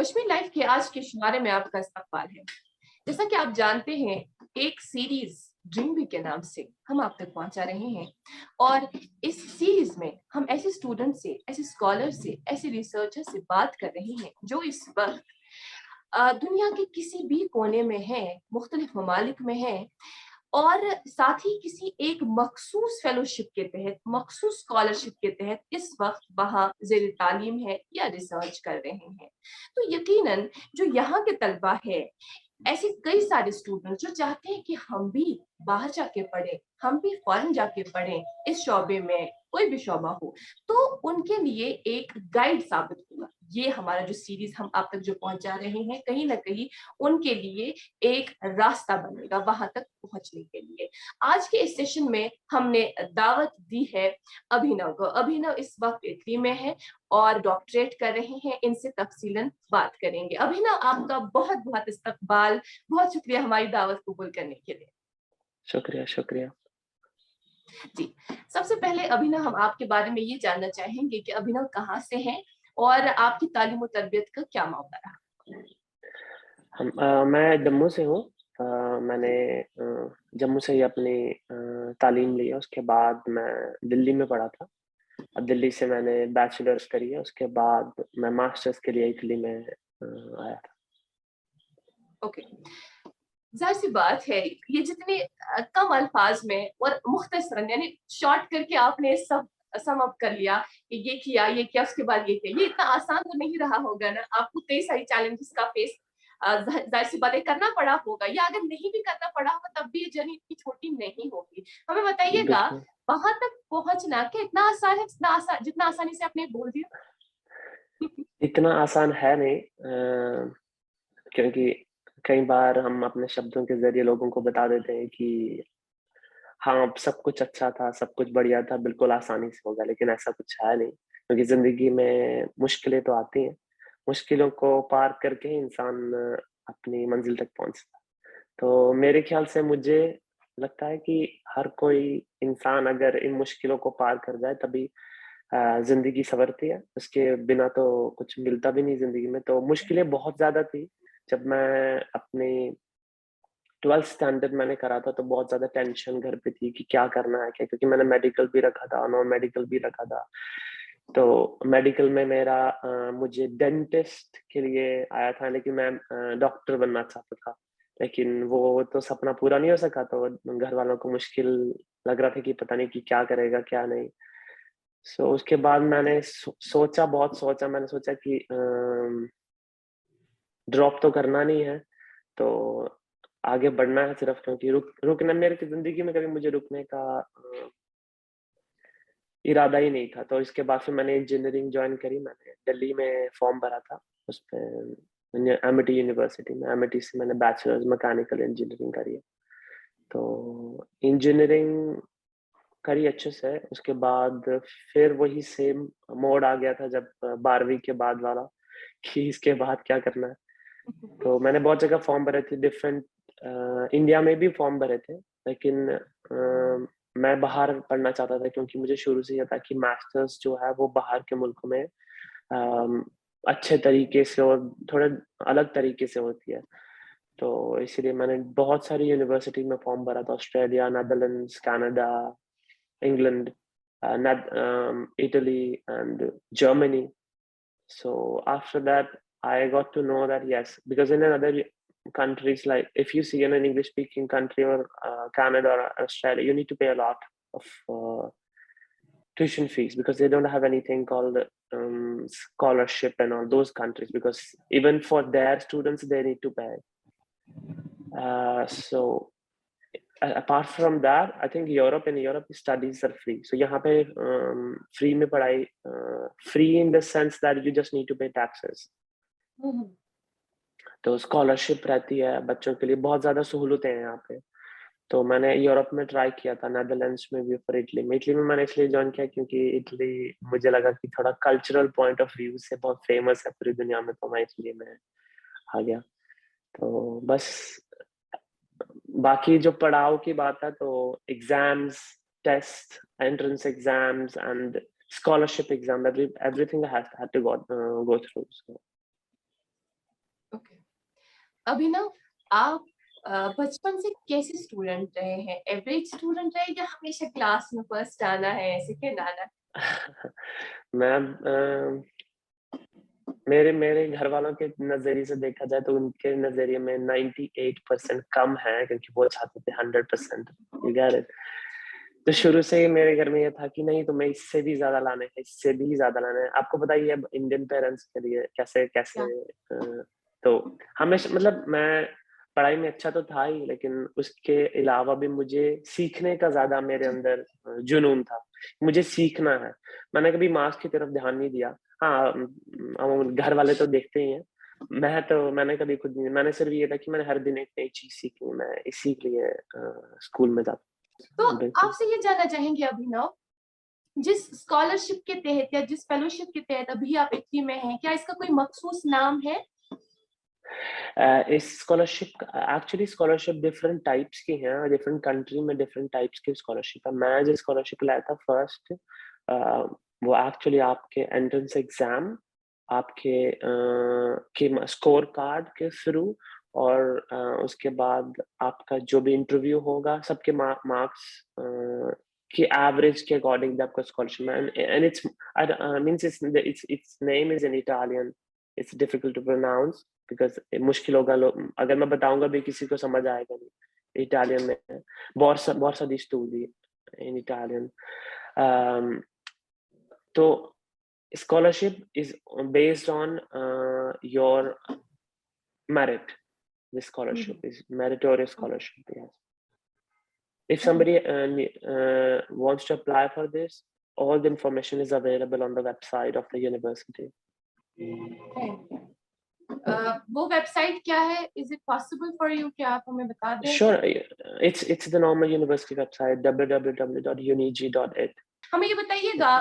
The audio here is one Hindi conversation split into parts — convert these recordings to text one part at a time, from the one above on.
कश्मीर लाइफ के आज के शुमारे में आपका इस्तकबाल है। जैसा कि आप जानते हैं, एक सीरीज ड्रीम वीक के नाम से हम आप तक पहुंचा रहे हैं और इस सीरीज में हम ऐसे स्टूडेंट से, ऐसे स्कॉलर से, ऐसे रिसर्चर से बात कर रहे हैं जो इस वक्त दुनिया के किसी भी कोने में है, मुख्तलिफ ममालिक में है और साथ ही किसी एक मखसूस फेलोशिप के तहत, मखसूस स्कॉलरशिप के तहत इस वक्त वहाँ ज़ेर तालीम है या रिसर्च कर रहे हैं। तो यकीनन जो यहाँ के तलबा है, ऐसे कई सारे स्टूडेंट जो चाहते हैं कि हम भी बाहर जाके पढ़ें, हम भी फॉरेन जाके पढ़ें, इस शोबे में कोई भी शोबा हो, तो उनके लिए एक गाइड साबित होगा। ये हमारा जो सीरीज हम आप तक जो पहुंचा रहे हैं, कहीं ना कहीं उनके लिए एक रास्ता बनेगा वहां तक पहुंचने के लिए। आज के इस सेशन में हमने दावत दी है अभिनव को। अभिनव इस वक्त इटली में है और डॉक्टरेट कर रहे हैं। इनसे तफसीलन बात करेंगे। अभिनव, आपका बहुत बहुत इस्तकबाल, बहुत शुक्रिया हमारी दावत कबूल करने के लिए। शुक्रिया, शुक्रिया। जी, सबसे पहले अभिनव हम आपके बारे में ये जानना चाहेंगे कि अभिनव कहाँ से हैं और आपकी तालीम और तरबियत का क्या मामला रहा? मैं जम्मू से हूँ। मैंने जम्मू से ही अपनी तालीम ली है, उसके बाद मैं दिल्ली में पढ़ा था। अब दिल्ली से मैंने बैचलर्स करी है, उसके बाद मैं मास्टर्स के लिए इटली में आया था। ओके, ज़ाहिर-सी बात है, ये जितने कम अल्फाज में और मुख्तसरन यानी शॉर्ट करके आपने सब सम अप कर लिया कि ये किया, उसके बाद ये किया। ये इतना आसान तो नहीं रहा होगा ना, आपको कई सारी चैलेंजेस का फेस ज़ाहिर-सी बात है करना पड़ा होगा या अगर नहीं भी करना पड़ा होगा तब भी ये जर्नी इतनी छोटी नहीं होगी। हमें बताइएगा, बिल्कुल, वहाँ तक पहुँचना क्या इतना आसान है, जितना आसानी से आपने बोल दिया? इतना आसान है नहीं, क्योंकि कई बार हम अपने शब्दों के ज़रिए लोगों को बता देते हैं कि हाँ, अब सब कुछ अच्छा था, सब कुछ बढ़िया था, बिल्कुल आसानी से होगा, लेकिन ऐसा कुछ है नहीं, क्योंकि ज़िंदगी में मुश्किलें तो आती हैं। मुश्किलों को पार करके ही इंसान अपनी मंज़िल तक पहुँचता है। तो मेरे ख़्याल से मुझे लगता है कि हर कोई इंसान अगर इन मुश्किलों को पार कर जाए तभी ज़िंदगी सँवरती है, उसके बिना तो कुछ मिलता भी नहीं ज़िंदगी में। तो मुश्किलें बहुत ज़्यादा थी, जब मैं अपनी 12th स्टैंडर्ड मैंने करा था तो बहुत ज़्यादा टेंशन घर पे थी कि क्या करना है क्या? क्योंकि मैंने मेडिकल भी रखा था, नॉन मेडिकल भी रखा था। तो मेडिकल में मेरा मुझे डेंटिस्ट के लिए आया था, लेकिन मैं डॉक्टर बनना चाहता था। लेकिन वो तो सपना पूरा नहीं हो सका, तो घर वालों को मुश्किल लग रहा था कि पता नहीं कि क्या करेगा, क्या नहीं। सो उसके बाद मैंने सोचा, बहुत सोचा, मैंने सोचा कि ड्रॉप तो करना नहीं है, तो आगे बढ़ना है सिर्फ, क्योंकि रुकना मेरे की ज़िंदगी में कभी मुझे रुकने का इरादा ही नहीं था। तो इसके बाद फिर मैंने इंजीनियरिंग जॉइन करी, मैंने दिल्ली में फॉर्म भरा था, उसपे एमिटी यूनिवर्सिटी में, एमिटी से मैंने बैचलर्स मैकेनिकल इंजीनियरिंग करी है। तो इंजीनियरिंग करी अच्छे से, उसके बाद फिर वही सेम मोड़ आ गया था जब 12वीं के बाद वाला कि इसके बाद क्या करना है। तो मैंने बहुत जगह फॉर्म भरे थे, डिफरेंट इंडिया में भी फॉर्म भरे थे, लेकिन मैं बाहर पढ़ना चाहता था, क्योंकि मुझे शुरू से ये था कि मास्टर्स जो है वो बाहर के मुल्कों में अच्छे तरीके से और थोड़े अलग तरीके से होती है। तो इसीलिए मैंने बहुत सारी यूनिवर्सिटी में फॉर्म भरा था, Australia, Netherlands, Canada, England, Italy, and Germany. So after that, I got to know that yes, because in other countries, like if you see in an English-speaking country or Canada or Australia, you need to pay a lot of tuition fees because they don't have anything called scholarship and all those countries. Because even for their students, they need to pay. So apart from that, I think in Europe studies are free. So यहाँ पे free में पढ़ाई, free in the sense that you just need to pay taxes. तो स्कॉलरशिप रहती है बच्चों के लिए, बहुत ज़्यादा सहूलतें हैं यहाँ पे। तो मैंने यूरोप में ट्राई किया था, नेदरलैंड्स में भी और इटली में। इटली में मैंने इसलिए जॉइन किया क्योंकि इटली मुझे लगा कि थोड़ा कल्चरल पॉइंट ऑफ व्यू से बहुत फेमस है पूरी दुनिया में, तो मैं इटली में आ गया। तो बस बाकी जो पड़ाव की बात है, तो exams, test, entrance exams and scholarship exam, everything I had to go through. So okay. Abhinav, आप बचपन से कैसे स्टूडेंट रहे हैं? एवरेज स्टूडेंट रहे या हमेशा क्लास में फर्स्ट आना है, सेकंड आना है? मैं मेरे मेरे घर वालों के नज़रिए से देखा जाए तो उनके नज़रिए में 98% कम है, क्योंकि वो चाहते थे 100%। You get it? तो शुरू से ही मेरे घर में ये था कि नहीं, तुम्हें इससे भी ज़्यादा लाना है, इससे भी ज़्यादा लाना है। आपको पता ही है अब इंडियन पेरेंट्स के लिए कैसे कैसे क्या? तो हमेशा मतलब मैं पढ़ाई में अच्छा तो था ही, लेकिन उसके अलावा भी मुझे सीखने का ज़्यादा मेरे जी। अंदर जुनून था। मुझे सीखना है। मैंने कभी मार्क्स की तरफ ध्यान नहीं दिया। हाँ, घर वाले तो देखते ही हैं। मैंने कभी खुद नहीं, मैंने सिर्फ ये था कि मैंने हर दिन एक नई चीज़ सीखनी है, मैं इसीलिए स्कूल में जाता। तो बिल्कुल। आपसे ये जानना चाहेंगे अभिनव, जिस स्कॉलरशिप के तहत या जिस फेलोशिप के तहत अभी आप इटली में हैं, क्या इसका कोई मखसूस नाम है? इस scholarship actually scholarship different types की हैं, डिफरेंट कंट्री में डिफरेंट टाइप्स की स्कॉलरशिप है। मैं जो स्कॉलरशिप लाया था फर्स्ट, वो एक्चुअली आपके एंट्रेंस एग्जाम, आपके के स्कोर कार्ड के थ्रू, और उसके बाद आपका जो भी इंटरव्यू होगा, सबके मार्क्स की एवरेज के अकॉर्डिंग भी आपका स्कॉलरशिप है। And it's means its name is in Italian, it's difficult to pronounce because मुश्किल होगा, अगर मैं बताऊंगा भी किसी को समझ आएगा नहीं। इटालियन में है, borsa di studi in Italian. Um, तो scholarship is based on your merit. The scholarship hmm. is meritorious scholarship. Yes. If somebody wants to apply for this, all the information is available on the website of the university. वो वेबसाइट क्या है? Is it possible for you कि आप हमें बता दें? Sure, it's the normal university website, www.unigi.it. हमें ये बताइएगा,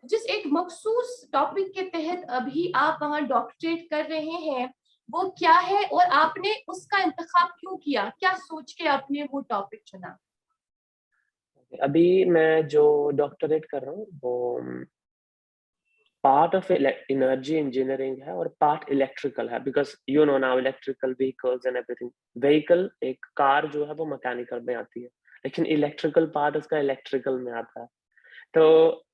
जिस एक मखसूस टॉपिक के तहत अभी आप वहाँ डॉक्टरेट कर रहे हैं, वो क्या है और आपने उसका इंतखाब क्यों किया? क्या सोच के आपने वो टॉपिक चुना? अभी मैं जो डॉक्टरेट कर रहा हूँ वो पार्ट ऑफ एनर्जी इंजीनियरिंग है और पार्ट इलेक्ट्रिकल है, because you know now electrical vehicles and everything. Vehicle, एक कार जो है वो मैकेनिकल में आती है, लेकिन इलेक्ट्रिकल पार्ट उसका इलेक्ट्रिकल में आता है। तो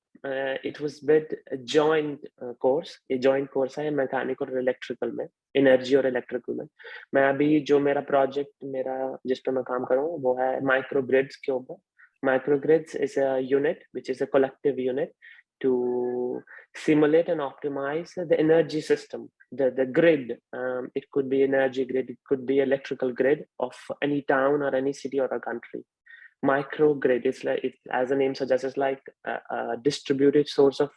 it was with joint course, ये जॉइंट कोर्स है मैकेनिकल और इलेक्ट्रिकल में, एनर्जी और इलेक्ट्रिकल में। मैं अभी जो मेरा प्रोजेक्ट, मेरा जिस पे मैं काम कर रहा हूँ वो है माइक्रोग्रिड्स के ऊपर। Microgrids is a unit, which is a collective unit to simulate and optimize the energy system, the grid. It could be energy grid, it could be electrical grid of any town or any city or a country. Microgrid is like, as the name suggests, it's like a distributed source of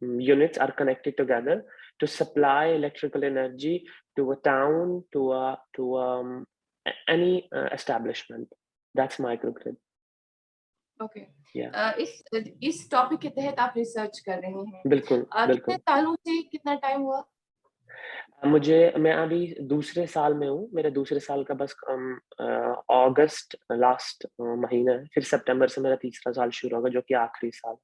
units are connected together to supply electrical energy to a town, to any establishment. That's microgrid. Okay. Yeah. इस टॉपिक के तहत आप रिसर्च कर रहे हैं। बिल्कुल, कितने बिल्कुल। सालों से, कितना टाइम हुआ? मैं अभी दूसरे साल में हूँ। मेरे दूसरे साल का बस अगस्त लास्ट महीना है, फिर सितंबर से मेरा तीसरा साल शुरू होगा, जो कि आखिरी साल।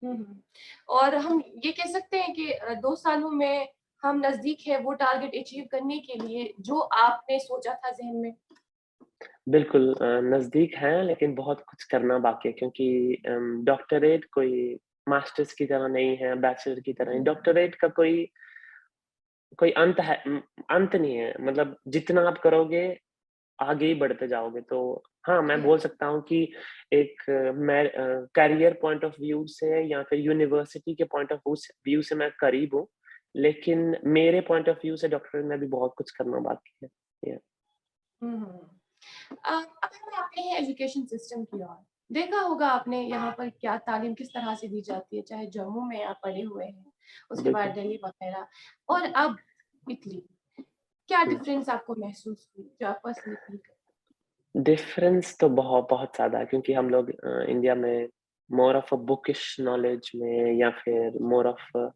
हम्म। और हम ये कह सकते हैं कि 2 सालों में हम नजदीक है वो टारगेट अचीव करने के लिए जो आपने सोचा था जहन में? बिल्कुल नज़दीक हैं, लेकिन बहुत कुछ करना बाकी है, क्योंकि डॉक्टरेट कोई मास्टर्स की तरह नहीं है, बैचलर की तरह नहीं। डॉक्टरेट का कोई कोई अंत नहीं है। मतलब जितना आप करोगे, आगे ही बढ़ते जाओगे। तो हाँ, मैं जी। बोल सकता हूँ कि एक मैं करियर पॉइंट ऑफ व्यू से या फिर यूनिवर्सिटी के पॉइंट ऑफ व्यू से मैं करीब हूँ, लेकिन मेरे पॉइंट ऑफ व्यू से डॉक्टरेट में भी बहुत कुछ करना बाकी है। या हम्म। अब हम आते हैं एजुकेशन सिस्टम की ओर। देखा होगा आपने यहाँ पर क्या तालीम किस तरह से दी जाती है, चाहे जम्मू में आप पढ़े हुए हैं, उसके बाद बिल्कुल। दिल्ली वगैरह, और अब इटली। क्या हुँ। डिफरेंस आपको महसूस हुई जो आप पर्सनली फील कर? डिफरेंस तो बहुत बहुत ज़्यादा है, क्योंकि हम लोग इंडिया में more of a bookish knowledge में या फिर मोर ऑफ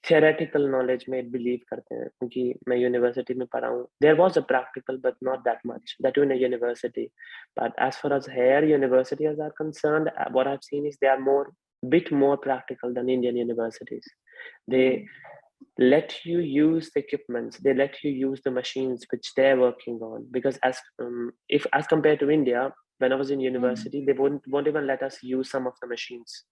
थियोरेटिकल नॉलेज में बिलीव करते हैं, क्योंकि मैं यूनिवर्सिटी में पढ़ा हूँ। There was a practical but not that much, that too in a university. But as far as here universities are concerned, what I have seen is they are more bit more practical than Indian universities. They hmm. let you use the equipments, they let you use the machines which they're working on, because as compared to India, when I was in university, they won't even let us use some of the machines,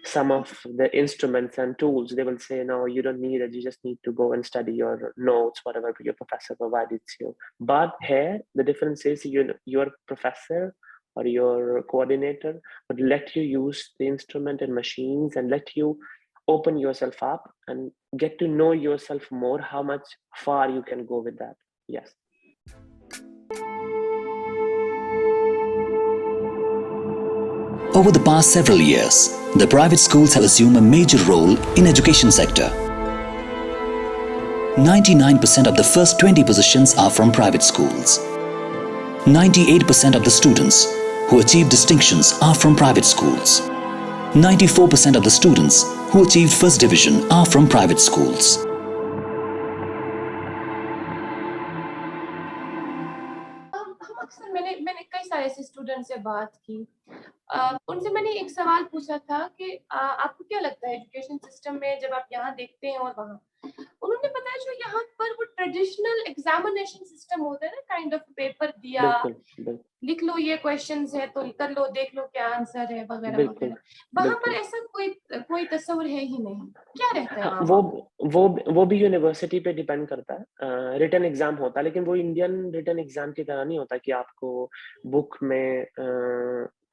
some of the instruments and tools. They will say, no, you don't need it, you just need to go and study your notes, whatever your professor provided you. But here the difference is, your professor or your coordinator would let you use the instrument and machines and let you open yourself up and get to know yourself more, how much far you can go with that. Yes. Over the past several years, the private schools have assumed a major role in education sector. 99% of the first 20 positions are from private schools. 98% of the students who achieve distinctions are from private schools. 94% of the students who achieved first division are from private schools. हम अक्सर मैंने कई सारे ऐसे स्टूडेंट से बात की, उनसे मैंने एक सवाल पूछा था कि आपको क्या लगता है एजुकेशन सिस्टम में जब आप यहाँ देखते हैं और वहाँ, उन्होंने बताया जो यहाँ पर वो ट्रेडिशनल एग्जामिनेशन सिस्टम होता है ना, काइंड ऑफ पेपर दिया, बिल्कुल लिख लो ये क्वेश्चंस है तो कर लो, देख लो क्या आंसर है वगैरह बिल्कुल वगैरह, वहां पर बिल्कुल। ऐसा कोई तस्वर है ही नहीं। क्या रहता है हाँ, वहां? वो भी यूनिवर्सिटी पे डिपेंड करता है। रिटन एग्जाम होता है, लेकिन वो इंडियन रिटन एग्जाम की तरह नहीं होता कि आपको बुक में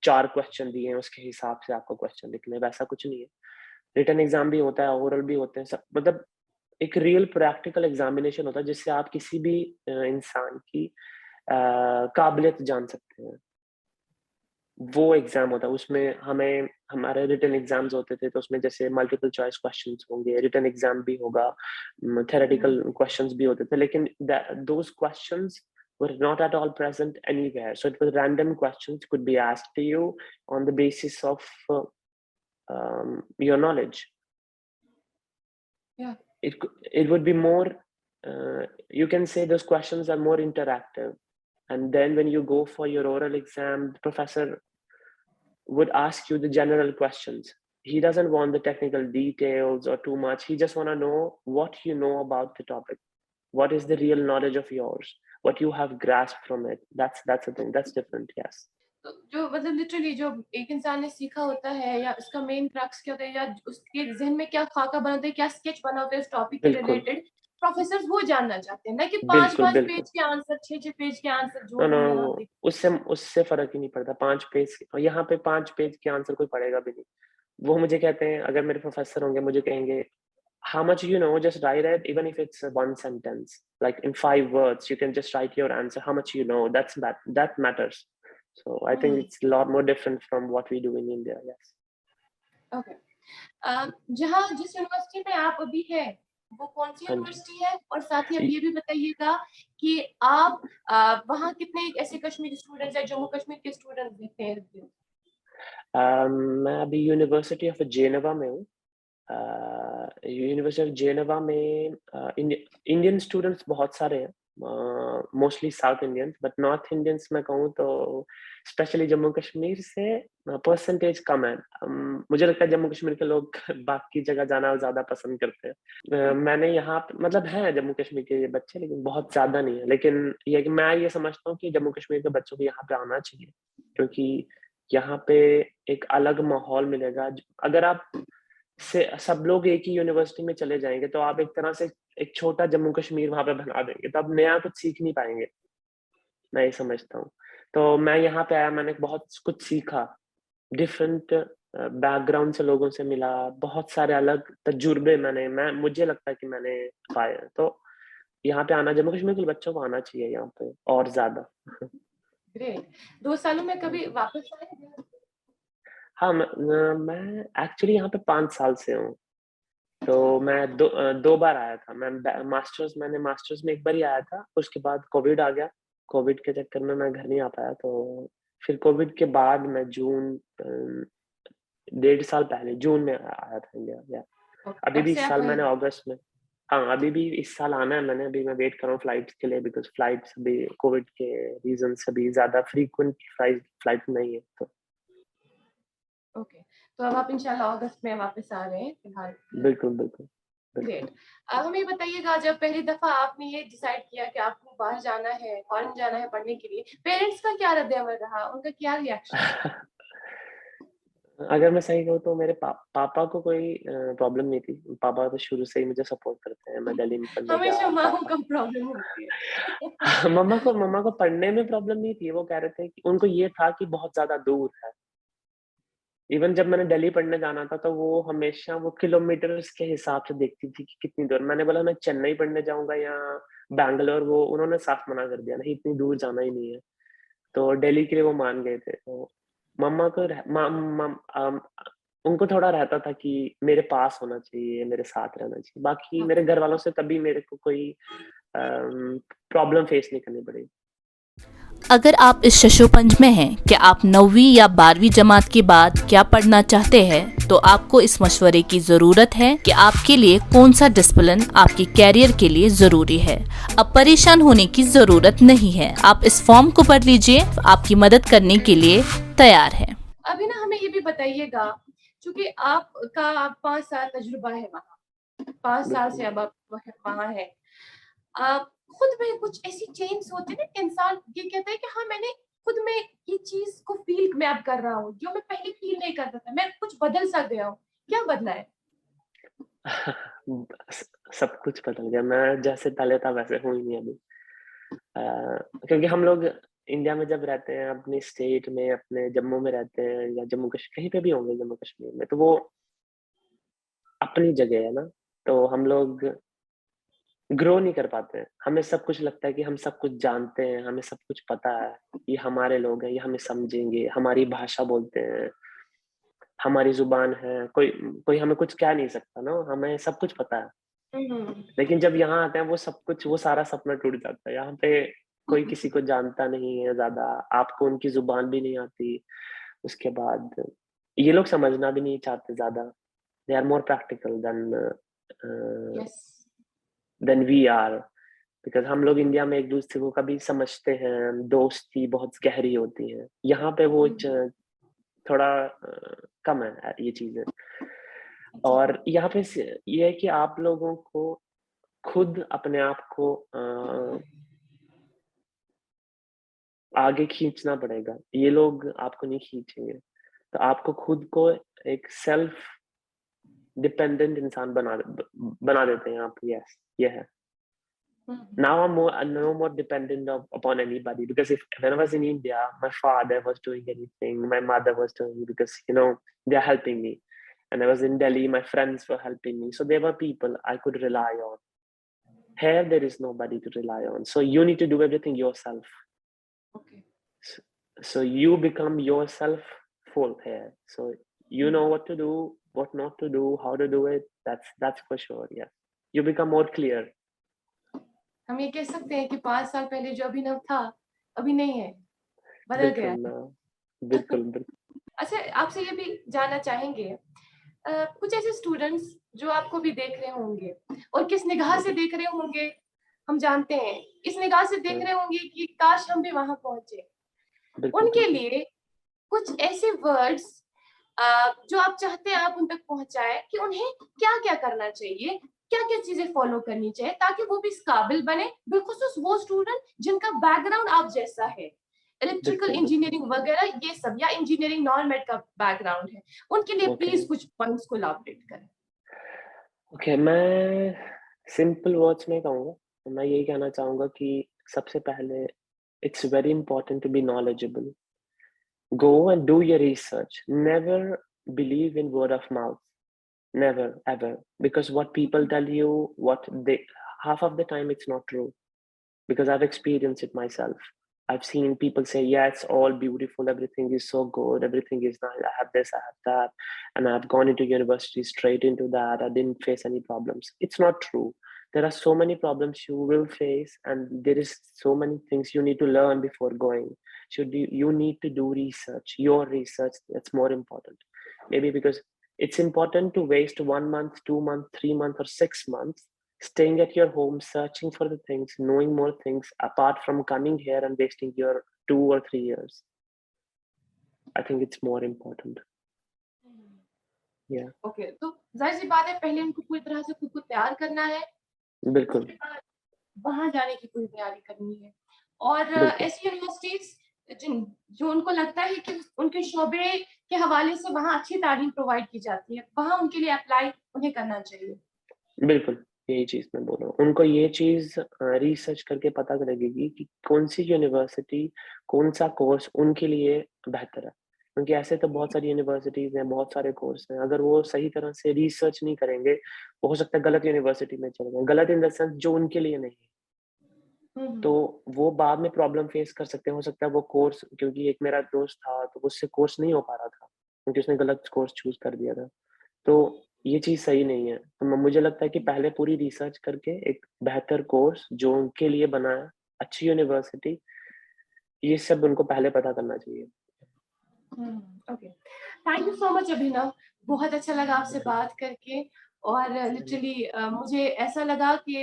4 क्वेश्चन दिए हैं, उसके हिसाब से आपको क्वेश्चन लिखने, वैसा कुछ नहीं है। रिटन एग्जाम भी होता है, ओरल भी होते हैं, सब मतलब एक रियल प्रैक्टिकल एग्जामिनेशन होता है जिससे आप किसी भी इंसान की काबिलियत जान सकते हैं। वो एग्जाम होता है, उसमें हमें हमारे रिटन एग्जाम्स होते थे, तो उसमें जैसे मल्टीपल चॉइस क्वेश्चंस होंगे, रिटन एग्जाम भी होगा, थ्योरेटिकल क्वेश्चंस भी होते थे, लेकिन those questions were not at all present anywhere. So it was random questions could be asked to you on the basis of your knowledge. Yeah. It would be more, you can say those questions are more interactive. And then when you go for your oral exam, the professor would ask you the general questions. He doesn't want the technical details or too much. He just want to know what you know about the topic. What is the real knowledge of yours? What you have grasped from it. That's the thing. That's different. Yes. तो जो मतलब लिटरली जो एक इंसान ने सीखा होता है, या उसका मेन क्रक्स क्या होता है, या उसके जहन में क्या खाका बना होता है, क्या स्केच बना होता है उस टॉपिक के बिल्कुल रिलेटेड, प्रोफेसर्स वो जानना चाहते हैं, ना कि बिल्कुल 5-5 बिल्कुल। पेज के आंसर, 6-6 पेज के आंसर नो जो नो, हम यहाँ वो देख। उससे फर्क ही नहीं पड़ता। 5 पेज, यहाँ पे 5 पेज के आंसर कोई पढ़ेगा भी नहीं। वो मुझे कहते हैं, अगर मेरे प्रोफेसर होंगे, मुझे कहेंगे, how much you know, just write it, even if it's one sentence, like in 5 words, you can just write your answer, how much you know. That matters. So I think it's a lot more different from what we do in India. Yes. Okay, जहाँ जिस यूनिवर्सिटी में आप अभी हैं, वो कौन सी हाँ जी। यूनिवर्सिटी है? और साथ ही आप ये भी बताइएगा कि आप वहाँ कितने ऐसे कश्मीरी स्टूडेंट्स हैं, जम्मू कश्मीर के स्टूडेंट्स देखते हैं? मैं अभी यूनिवर्सिटी ऑफ जेनेवा में हूँ। यूनिवर्सिटी ऑफ जेनेवा में इंडियन स्टूडेंट्स बहुत सारे हैं, mostly south Indians, but north Indians मैं कहूँ तो स्पेशली जम्मू कश्मीर से परसेंटेज कम है। मुझे लगता है जम्मू कश्मीर के लोग बाकी जगह जाना ज़्यादा पसंद करते हैं। मैंने यहाँ मतलब हैं जम्मू कश्मीर के बच्चे, लेकिन बहुत ज़्यादा नहीं है। लेकिन ये कि मैं ये समझता हूँ कि जम्मू कश्मीर के बच्चों को यहाँ पे आना चाहिए, क्योंकि यहाँ पे एक अलग माहौल मिलेगा। अगर आप से सब लोग एक ही यूनिवर्सिटी में चले जाएँगे, तो आप एक तरह से एक छोटा जम्मू कश्मीर वहाँ पे बना देंगे, तो आप नया कुछ सीख नहीं पाएँगे, मैं ये समझता हूँ। तो मैं यहाँ पे आया, मैंने बहुत कुछ सीखा, डिफरेंट बैकग्राउंड से लोगों से मिला, बहुत सारे अलग तजुर्बे मुझे लगता है कि मैंने पाए हैं। तो यहाँ पे आना, जम्मू कश्मीर के बच्चों को आना चाहिए यहाँ पे और ज़्यादा। ग्रेट। 2 सालों में कभी वापस आए? हाँ, मैं एक्चुअली यहाँ पे 5 साल से हूँ। तो मैं 2 बार आया था। मैंने मास्टर्स में एक बार ही आया था, उसके बाद कोविड आ गया। कोविड के चक्कर में मैं घर नहीं आ पाया, तो फिर कोविड के बाद मैं जून 1.5 साल पहले जून में आया था इंडिया। या ओके, अभी तब भी से इस आप साल वहीं। मैंने अगस्त में, हाँ, अभी भी इस साल आना है मैंने। अभी मैं वेट कर रहा हूँ फ्लाइट्स के लिए, बिकॉज़ फ्लाइट्स अभी कोविड के रीज़न से अभी ज़्यादा फ्रीक्वेंट फ्लाइट नहीं है, तो ओके, तो अब आप इंशाल्लाह अगस्त में वापस आ रहे हैं फिलहाल। बिल्कुल, बिल्कुल। ग्रेट। हमें ये बताइएगा, जब पहली दफा आपने ये डिसाइड किया कि आपको बाहर जाना है, फॉरेन जाना है पढ़ने के लिए, पेरेंट्स का क्या रद्द-ए-अमल रहा, उनका क्या रिएक्शन? अगर मैं सही कहूँ तो मेरे पापा को कोई प्रॉब्लम नहीं थी। पापा तो शुरू से ही मुझे सपोर्ट करते हैं, मैं दिल्ली में पढ़ने हमेशा गया। माँओं पापा को प्रॉब्लम होती है। मम्मा को पढ़ने में प्रॉब्लम नहीं थी। वो कह रहे थे कि उनको ये था कि बहुत ज़्यादा दूर है। इवन जब मैंने दिल्ली पढ़ने जाना था, तो वो हमेशा वो किलोमीटर्स के हिसाब से देखती थी कि कितनी दूर। मैंने बोला मैं चेन्नई पढ़ने जाऊँगा या बैंगलोर, वो उन्होंने साफ मना कर दिया, नहीं इतनी दूर जाना ही नहीं है। तो दिल्ली के लिए वो मान गए थे। तो मम्मा को रह मम मम उनको थोड़ा रहता था कि मेरे पास होना चाहिए, मेरे साथ रहना चाहिए। बाकी मेरे ओके। घर वालों से कभी मेरे को कोई प्रॉब्लम फेस नहीं करनी पड़ी। अगर आप इस शशोपंज में हैं कि आप 9वीं या 12वीं जमात के बाद क्या पढ़ना चाहते हैं, तो आपको इस मशवरे की ज़रूरत है कि आपके लिए कौन सा डिसिप्लिन आपके कैरियर के लिए ज़रूरी है। अब परेशान होने की ज़रूरत नहीं है, आप इस फॉर्म को भर लीजिए, आपकी मदद करने के लिए तैयार है। अभी ना हमें ये भी बताइएगा, चूँकि आपका 5 साल तजुर्बा है वहाँ, 5 साल से बिल्कुल। अब आप वहाँ हैं। आप खुद में कुछ ऐसी चेंज होती है ना कि इंसान ये कहता है कि हाँ, मैंने खुद में ये चीज़ को फ़ील मैं अब कर रहा हूँ, जो मैं पहले फ़ील नहीं करता था। मैं कुछ बदल सा गया हूँ। क्या बदला है? स सब कुछ बदल गया। मैं जैसे पहले था वैसे हूँ ही नहीं अभी। क्योंकि हम लोग इंडिया में जब रहते हैं, अपनी स्टेट में, अपने जम्मू में रहते हैं या जम्मू कश्मीर कहीं पे भी होंगे जम्मू कश्मीर में, तो वो अपनी जगह है ना, तो हम लोग ग्रो नहीं कर पाते हैं। हमें सब कुछ लगता है कि हम सब कुछ जानते हैं, हमें सब कुछ पता है, ये हमारे लोग हैं, ये हमें समझेंगे, हमारी भाषा बोलते हैं, हमारी ज़ुबान है, कोई कोई हमें कुछ कह नहीं सकता ना, हमें सब कुछ पता है। हुँ, लेकिन जब यहाँ आते हैं वो सब कुछ, वो सारा सपना टूट जाता है। यहाँ पे कोई हुँ। किसी को जानता नहीं है ज़्यादा, आपको उनकी ज़ुबान भी नहीं आती। उसके बाद ये लोग समझना भी नहीं चाहते ज़्यादा। They are more practical yes. Than we are. Because हम लोग इंडिया में एक-दूसरे को कभी समझते हैं, दोस्ती बहुत गहरी होती है। यहाँ पे वो हुँ, थोड़ा कम है ये चीज़ें। जी। और यहाँ पे ये है कि आप लोगों को खुद अपने आप को आगे खींचना पड़ेगा। ये लोग आपको नहीं खींचेंगे। तो आपको खुद को एक सेल्फ डिपेंडेंट इंसान बना देते हैं आप। यस, ये है। हुँ, Now I'm no more dependent upon anybody, because if when I was in India, my father was doing anything, my mother was doing, because they're helping me. And I was in Delhi, my friends were helping me. So there were people I could rely on. Here there is nobody to rely on. So you need to do everything yourself. Okay. So, so you become yourself full here. So you hmm. know what to do, what not to do, how to do it. That's for sure. Yeah. You become more clear. हम ये कह सकते हैं कि 5 साल पहले जो अभिनव था, अभी नहीं है, बदल गया बिल्कुल, है। बिल्कुल, बिल्कुल। अच्छा, आपसे ये भी जानना चाहेंगे, कुछ ऐसे स्टूडेंट्स जो आपको भी देख रहे होंगे और किस निगाह से देख रहे होंगे, हम जानते हैं। इस निगाह से देख हाँ, रहे होंगे कि काश हम भी वहाँ पहुँचे। बिल्कुल, उनके बिल्कुल। लिए कुछ ऐसे वर्ड्स जो आप चाहते हैं आप उन तक पहुँचाएँ कि उन्हें क्या-क्या करना चाहिए, क्या-क्या चीज़ें फ़ॉलो करनी चाहिए ताकि वो भी इस काबिल बने, बिलख़ुसूस वो स्टूडेंट जिनका बैकग्राउंड आप जैसा है। इलेक्ट्रिकल बिल्कुल, बिल्कुल। इंजीनियरिंग वग़ैरह ये सब या इंजीनियरिंग नॉन-मेड का बैकग्राउंड है। उनके लिए ओके, प्लीज़ कुछ पॉइंट्स को इलैबोरेट करें। ओके, मैं सिंपल वर्ड्स में कहूँगा, तो मैं यही कहना चाहूँगा कि सबसे पहले it's very important to be knowledgeable. Go and do your research. Never believe in word of mouth. Never, ever. Because what people tell you, half of the time it's not true. Because I've experienced it myself. I've seen people say, yeah, it's all beautiful, everything is so good, everything is nice, I have this, I have that, and I've gone into university straight into that, I didn't face any problems. It's not true. There are so many problems you will face, and there is so many things you need to learn before going. You need to do research, your research, that's more important. Maybe because it's important to waste 1 month, 2 months, 3 months, or 6 months staying at your home, searching for the things, knowing more things, apart from coming here and wasting your 2 or 3 years. I think it's more important. Yeah. Okay, तो जाहिर सी बात है पहले उनको पूरी तरह से खुद को तैयार करना है, बिल्कुल, उसके बाद वहां जाने की पूरी तैयारी करनी है। और बिल्कुल। ऐसी यूनिवर्सिटीज जो उनको लगता है कि उनके शोबे के हवाले से वहाँ अच्छी तालीम प्रोवाइड की जाती है, वहाँ उनके लिए अप्लाई उन्हें करना चाहिए। बिल्कुल, यही चीज़ मैं बोल रहा हूँ। उनको ये चीज़ रिसर्च करके पता लगेगी कि कौन-सी यूनिवर्सिटी, कौन-सा कोर्स उनके लिए बेहतर है। क्योंकि ऐसे तो बहुत सारी यूनिवर्सिटीज़ हैं, बहुत सारे कोर्स हैं, अगर वो सही तरह से रिसर्च नहीं करेंगे, वो हो सकता है गलत यूनिवर्सिटी में चले जाएँ। गलत इन द सेंस जो उनके लिए नहीं है। तो हम्म। वो बाद में प्रॉब्लम फेस कर सकते हैं। हो सकता है वो कोर्स, क्योंकि एक मेरा दोस्त था, तो उससे कोर्स नहीं हो पा रहा था, क्योंकि उसने गलत कोर्स चूज़ कर दिया था। तो ये चीज़ सही नहीं है। तो म मुझे लगता है कि पहले पूरी रिसर्च करके एक बेहतर कोर्स जो उनके लिए बना है, अच्छी यूनिवर्सिटी, ये सब उनको पहले पता करना चाहिए। Okay, thank you so much Abhinav, बहुत अच्छा लगा आपसे बात करके। और लिटरली मुझे ऐसा लगा कि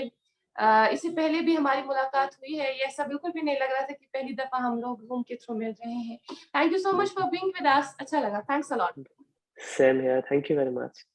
इससे पहले भी हमारी मुलाकात हुई है, ये ऐसा बिल्कुल भी नहीं लग रहा था कि पहली दफा हम लोग Zoom के थ्रू मिल रहे हैं। Thank you so much for being with us, अच्छा लगा, thanks a lot. Same here, thank you very much.